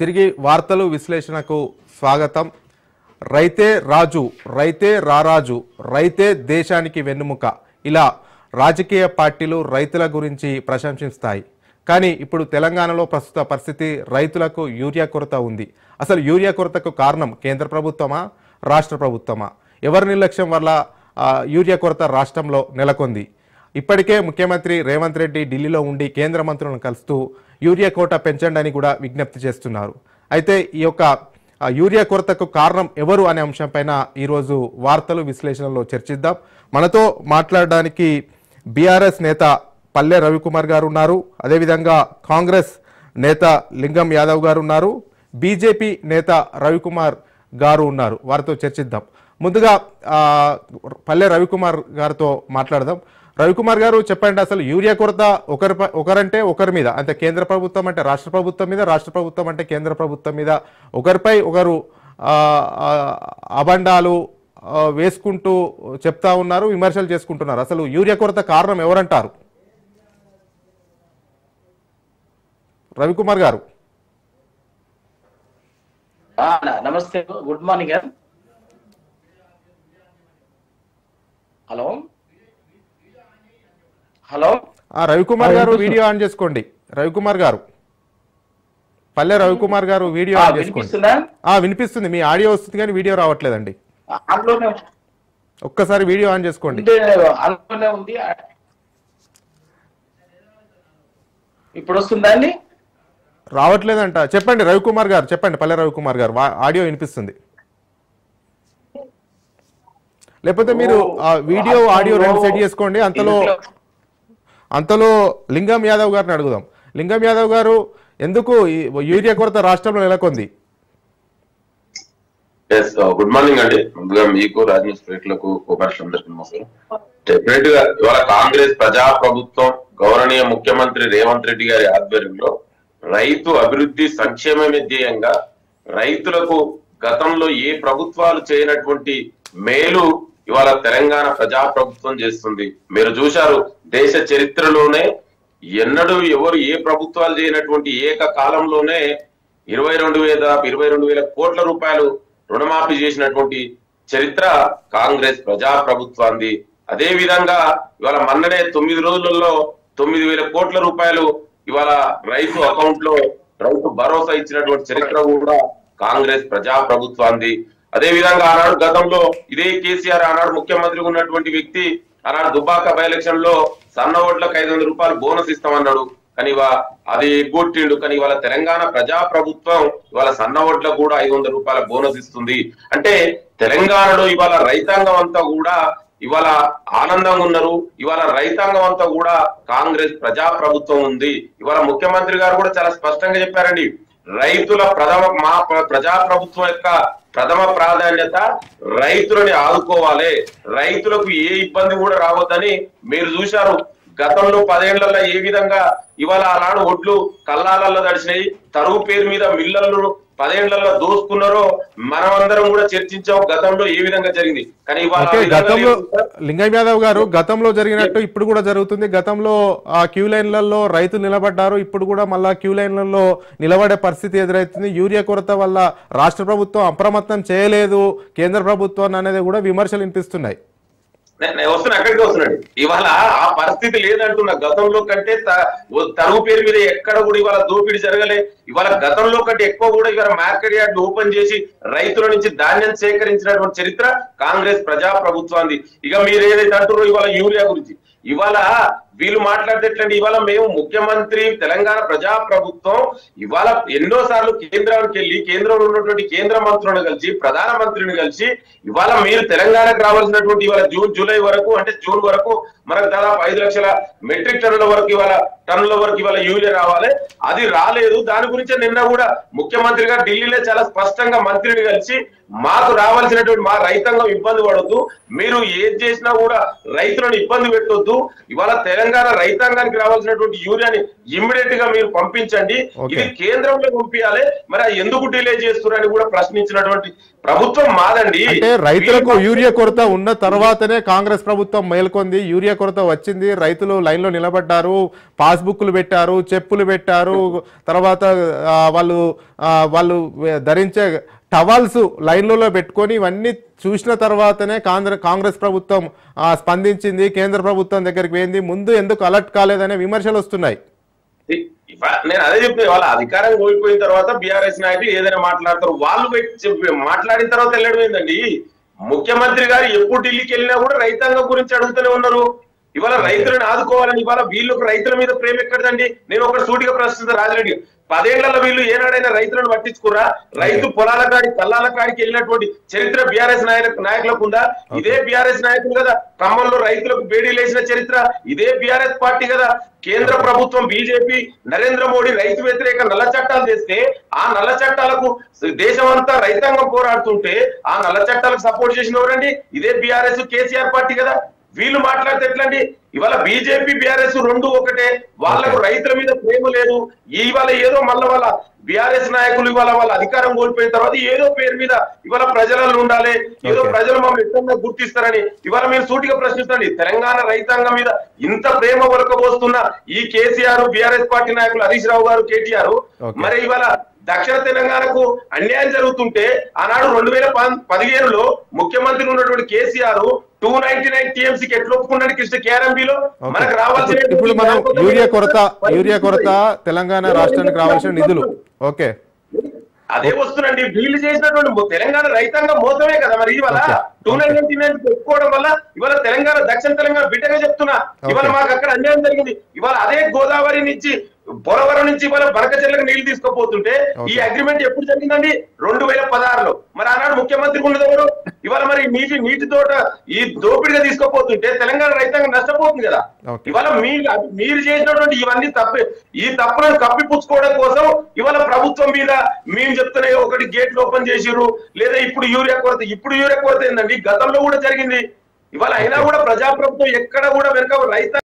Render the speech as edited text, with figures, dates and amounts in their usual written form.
తిరిగి వార్తలు విశ్లేషణకు స్వాగతం. రైతే రాజు, రైతే రారాజు, రైతే దేశానికి వెన్నుముక, ఇలా రాజకీయ పార్టీలు రైతుల గురించి ప్రశంసిస్తాయి. కానీ ఇప్పుడు తెలంగాణలో ప్రస్తుత పరిస్థితి రైతులకు యూరియా కొరత ఉంది. అసలు యూరియా కొరతకు కారణం కేంద్ర ప్రభుత్వమా, రాష్ట్ర ప్రభుత్వమా? ఎవరి నిర్లక్ష్యం వల్ల యూరియా కొరత రాష్ట్రంలో నెలకొంది? ఇప్పటికే ముఖ్యమంత్రి రేవంత్ రెడ్డి ఢిల్లీలో ఉండి కేంద్ర మంత్రులను కలుస్తూ యూరియా కోట పెంచండి అని కూడా విజ్ఞప్తి చేస్తున్నారు. అయితే ఈ యొక్క యూరియా కొరతకు కారణం ఎవరు అనే అంశంపైన ఈరోజు వార్తలు విశ్లేషణలో చర్చిద్దాం. మనతో మాట్లాడడానికి బీఆర్ఎస్ నేత పల్లె రవికుమార్ గారు ఉన్నారు. అదేవిధంగా కాంగ్రెస్ నేత లింగం యాదవ్ గారు ఉన్నారు. బీజేపీ నేత రవికుమార్ గారు ఉన్నారు. వారితో చర్చిద్దాం. ముందుగా పల్లె రవికుమార్ గారితో మాట్లాడదాం. రవికుమార్ గారు, చెప్పండి, అసలు యూరియా కొరత ఒకరంటే ఒకరి మీద, అంటే కేంద్ర ప్రభుత్వం అంటే రాష్ట్ర ప్రభుత్వం మీద, రాష్ట్ర ప్రభుత్వం అంటే కేంద్ర ప్రభుత్వం మీద ఒకరిపై ఒకరు అబండాలు వేసుకుంటూ చెప్తా ఉన్నారు, విమర్శలు చేసుకుంటున్నారు. అసలు యూరియా కొరత కారణం ఎవరంటారు? రవికుమార్ గారు. నమస్తే, good morning. Hello hello Ravikumar గారు, వీడియో ఆన్ చేసుకోండి. రవికుమార్ గారు, పల్లె రవికుమార్ గారు, వీడియో ఆన్ చేసుకోండి. వినిపిస్తుంది, మీ ఆడియో వస్తుంది కానీ వీడియో రావట్లేదండి. ఒక్కసారి వీడియో ఆన్ చేసుకోండి. ఇప్పుడు వస్తుందా అండి? రావట్లేదంట. చెప్పండి రవికుమార్ గారు, చెప్పండి. పల్లె రవికుమార్ గారు, ఆడియో వినిపిస్తుంది. లేకపోతే మీరు వీడియో ఆడియో రెండు సెట్ చేసుకోండి. అంతలో లింగం యాదవ్ గారిని అడుగుదాం. లింగం యాదవ్ గారు, ఎందుకు యూరియా కొరత రాష్ట్రంలో నెలకొంది? గుడ్ మార్నింగ్ అండి. ముందుగా మీకు, రాజనీతి స్పీకర్లకు, కోపర్షులందరికీ నమస్కారం. డెఫినెట్ గా ఇవాళ కాంగ్రెస్ ప్రజాప్రభుత్వం గౌరవనీయ ముఖ్యమంత్రి రేవంత్ రెడ్డి గారి ఆధ్వర్యంలో రైతు అభివృద్ధి సంక్షేమమే ధ్యేయంగా రైతులకు గతంలో ఏ ప్రభుత్వాలు చేయనటువంటి మేలు ఇవాళ తెలంగాణ ప్రజాప్రభుత్వం చేస్తుంది. మీరు చూశారు, దేశ చరిత్రలోనే ఎన్నడూ ఎవరు ఏ ప్రభుత్వాలు చేయనటువంటి ఏకకాలంలోనే 22,000 కోట్ల రూపాయలు రుణమాఫీ చేసినటువంటి చరిత్ర కాంగ్రెస్ ప్రజాప్రభుత్వాన్ని. అదే విధంగా ఇవాళ మొన్ననే 9 రోజులలో 9,000 కోట్ల రూపాయలు ఇవాళ రైతు అకౌంట్ లో రైతు భరోసా ఇచ్చినటువంటి చరిత్ర కూడా కాంగ్రెస్ ప్రజాప్రభుత్వాన్ని. అదే విధంగా ఆనాడు గతంలో ఇదే కేసీఆర్ ఆనాడు ముఖ్యమంత్రిగా ఉన్నటువంటి వ్యక్తి ఆనాడు దుబ్బాక బై ఎలక్షన్ లో సన్న ఓట్లకు 500 రూపాయలు బోనస్ ఇస్తామన్నాడు. కానీ అది ఎగ్గొట్టిండు. కానీ ఇవాళ తెలంగాణ ప్రజాప్రభుత్వం ఇవాళ సన్న ఓట్లకు కూడా 500 రూపాయల బోనస్ ఇస్తుంది. అంటే తెలంగాణలో ఇవాళ రైతాంగం అంతా కూడా ఇవాళ ఆనందంగా ఉన్నారు. ఇవాళ రైతాంగం అంతా కూడా కాంగ్రెస్ ప్రజాప్రభుత్వం ఉంది. ఇవాళ ముఖ్యమంత్రి గారు కూడా చాలా స్పష్టంగా చెప్పారండి, రైతుల మా ప్రజాప్రభుత్వం యొక్క ప్రథమ ప్రాధాన్యత రైతులని ఆదుకోవాలి, రైతులకు ఏ ఇబ్బంది కూడా రావద్దని. మీరు చూశారు, గతంలో 10 ఏళ్లలో ఏ విధంగా ఇవాళ ఆనాడు ఒడ్లు కల్లాలలో తడిచినాయి, తరువు పేరు మీద మిల్లర్లు 10 ఏళ్లలో దోసుకున్నారో మనమందరం కూడా చర్చించాం గతంలో ఏ విధంగా జరిగింది. కానీ గతంలో లింగం యాదవ్ గారు, గతంలో జరిగినట్టు ఇప్పుడు కూడా జరుగుతుంది. గతంలో ఆ క్యూ లైన్లలో రైతులు నిలబడ్డారు, ఇప్పుడు కూడా మళ్ళా క్యూ లైన్లలో నిలబడే పరిస్థితి ఎదురవుతుంది. యూరియా కొరత వల్ల రాష్ట్ర ప్రభుత్వం అప్రమత్తం చేయలేదు కేంద్ర ప్రభుత్వం అనేది కూడా విమర్శలు వినిపిస్తున్నాయి. వస్తున్నా, అక్కడికి వస్తున్నాడు. ఇవాళ ఆ పరిస్థితి లేదంటున్నా. గతంలో కంటే తరువు పేరు మీద ఎక్కడ కూడా ఇవాళ దోపిడీ జరగలే. ఇవాళ గతంలో కంటే ఎక్కువ కూడా ఇవాళ మార్కెట్ యార్డ్ ఓపెన్ చేసి రైతుల నుంచి ధాన్యం సేకరించినటువంటి చరిత్ర కాంగ్రెస్ ప్రజాప్రభుత్వాన్ని. ఇక మీరు ఏదైతే అంటున్నారో ఇవాళ యూరియా గురించి, ఇవాళ వీళ్ళు మాట్లాడేటట్లండి. ఇవాళ మేము ముఖ్యమంత్రి తెలంగాణ ప్రజాప్రభుత్వం ఇవాళ ఎన్నో సార్లు కేంద్రానికి వెళ్ళి కేంద్రంలో ఉన్నటువంటి కేంద్ర మంత్రులను కలిసి ప్రధానమంత్రిని కలిసి ఇవాళ మీరు తెలంగాణకు రావాల్సినటువంటి ఇవాళ జూలై వరకు అంటే జూన్ వరకు మనకు దాదాపు 5 లక్షల మెట్రిక్ టన్నుల వరకు ఇవాళ యూరియా రావాలి. అది రాలేదు. దాని గురించి నిన్న కూడా ముఖ్యమంత్రి గారు ఢిల్లీలో చాలా స్పష్టంగా మంత్రిని కలిసి మాకు రావాల్సినటువంటి మా రైతాంగం ఇబ్బంది పడొద్దు, మీరు ఏది చేసినా కూడా రైతులను ఇబ్బంది పెట్టొద్దు, ఇవాళ తెలంగాణ రైతాంగానికి రావాల్సినటువంటి యూరియాని ఇమ్మీడియట్ గా మీరు పంపించండి, ఇది కేంద్రంలో పంపించాలి, మరి ఎందుకు డిలే చేస్తున్నారని కూడా ప్రశ్నించినటువంటి ప్రభుత్వం మాదండి. అంటే రైతులకు యూరియా కొరత ఉన్న తర్వాతనే కాంగ్రెస్ ప్రభుత్వం మేల్కొంది. యూరియా కొరత వచ్చింది, రైతులు లైన్లో నిలబడ్డారు, పాస్బుక్లు పెట్టారు, చెప్పులు పెట్టారు, తర్వాత వాళ్ళు ధరించే టవల్స్ లైన్లలో పెట్టుకొని ఇవన్నీ చూసిన తర్వాతనే కాంగ్రెస్ ప్రభుత్వం స్పందించింది, కేంద్ర ప్రభుత్వం దగ్గరికి పోయింది. ముందు ఎందుకు అలర్ట్ కాలేదనే విమర్శలు వస్తున్నాయి. నేను అదే చెప్తే వాళ్ళ అధికారం కోల్పోయిన తర్వాత బీఆర్ఎస్ నాయకులు ఏదైనా మాట్లాడతారు, వాళ్ళు మాట్లాడిన తర్వాత వెళ్ళడం ఏందండి. ముఖ్యమంత్రి గారు ఎప్పుడు ఢిల్లీకి వెళ్ళినా కూడా రైతాంగం గురించి అడుగుతూనే ఉన్నారు. ఇవాళ రైతులను ఆదుకోవాలని, ఇవాళ వీళ్ళకు రైతుల మీద ప్రేమ ఎక్కడదండి. నేను ఒకటి సూటిగా ప్రశ్నిస్తాను రాజరెడ్డి, 10 ఏళ్లలో వీళ్ళు ఏనాడైనా రైతులను పట్టించుకురా? రైతు పొలాల కాడికి కల్లాల కాడికి వెళ్ళినటువంటి చరిత్ర బీఆర్ఎస్ నాయకులకు ఉందా? ఇదే బీఆర్ఎస్ నాయకులు కదా ఖమ్మంలో రైతులకు బేడీలు వేసిన చరిత్ర, ఇదే బీఆర్ఎస్ పార్టీ కదా. కేంద్ర ప్రభుత్వం బీజేపీ నరేంద్ర మోడీ రైతు వ్యతిరేక నల్ల చట్టాలు తెస్తే ఆ నల్ల చట్టాలకు దేశమంతా రైతాంగం పోరాడుతుంటే ఆ నల్ల చట్టాలకు సపోర్ట్ చేసిన ఎవరండి? ఇదే బీఆర్ఎస్ కేసీఆర్ పార్టీ కదా. వీళ్ళు మాట్లాడితే ఎట్లండి? ఇవాళ బీజేపీ బీఆర్ఎస్ రెండు ఒకటే. వాళ్ళకు రైతుల మీద ప్రేమ లేదు. ఇవాళ ఏదో మళ్ళీ వాళ్ళ బీఆర్ఎస్ నాయకులు ఇవాళ వాళ్ళ అధికారం కోల్పోయిన తర్వాత ఏదో పేరు మీద ఇవాళ ప్రజలలో ఉండాలి, ఏదో ప్రజలు మమ్మల్ని ఎక్కడ గుర్తిస్తారని ఇవాళ మీరు సూటిగా ప్రశ్నిస్తాండి. తెలంగాణ రైతాంగం మీద ఇంత ప్రేమ వలకబోస్తున్న ఈ కేసీఆర్, బీఆర్ఎస్ పార్టీ నాయకులు హరీష్ రావు గారు, కేటీఆర్, మరి ఇవాళ దక్షిణ తెలంగాణకు అన్యాయం జరుగుతుంటే ఆనాడు 2015లో ముఖ్యమంత్రి ఉన్నటువంటి కేసీఆర్ 299 టీఎంసీకి ఎట్లా ఒప్పుకున్నాడు కృష్ణ కేఆర్ఎంబీలో? మనకు రావాల్సిన ఇప్పుడు మనం యూరియా కొరత తెలంగాణ రాష్ట్రానికి రావాల్సిన నిధులు ఓకే అదే వస్తుందండి. వీళ్ళు చేసినటువంటి తెలంగాణ రైతాంగం మోసమే కదా. మరి ఇవాళ 299 ఒప్పుకోవడం వల్ల ఇవాళ తెలంగాణ, దక్షిణ తెలంగాణ బిడ్డగా చెప్తున్నా, ఇవాళ మాకు అక్కడ అన్యాయం జరిగింది. ఇవాళ అదే గోదావరి నుంచి పోలవరం నుంచి ఇవాళ బనకచెర్లకు నీళ్లు తీసుకుపోతుంటే ఈ అగ్రిమెంట్ ఎప్పుడు జరిగిందండి? 2016లో. మరి ఆనాడు ముఖ్యమంత్రి ఉన్నది ఎవరు? ఇవాళ మరి నీటి తోట ఈ దోపిడిగా తీసుకుపోతుంటే తెలంగాణ రైతాంగం నష్టపోతుంది కదా. ఇవాళ మీరు చేసినటువంటి ఇవన్నీ ఈ తప్పులను కప్పిపుచ్చుకోవడం కోసం ఇవాళ ప్రభుత్వం మీద మేము చెప్తున్నా ఒకటి గేట్లు ఓపెన్ చేసిర్రు, లేదా ఇప్పుడు యూరియా కొరత ఏందండి? గతంలో కూడా జరిగింది. ఇవాళ అయినా కూడా ప్రజాప్రభుత్వం ఎక్కడ కూడా వెనక రైతాంగం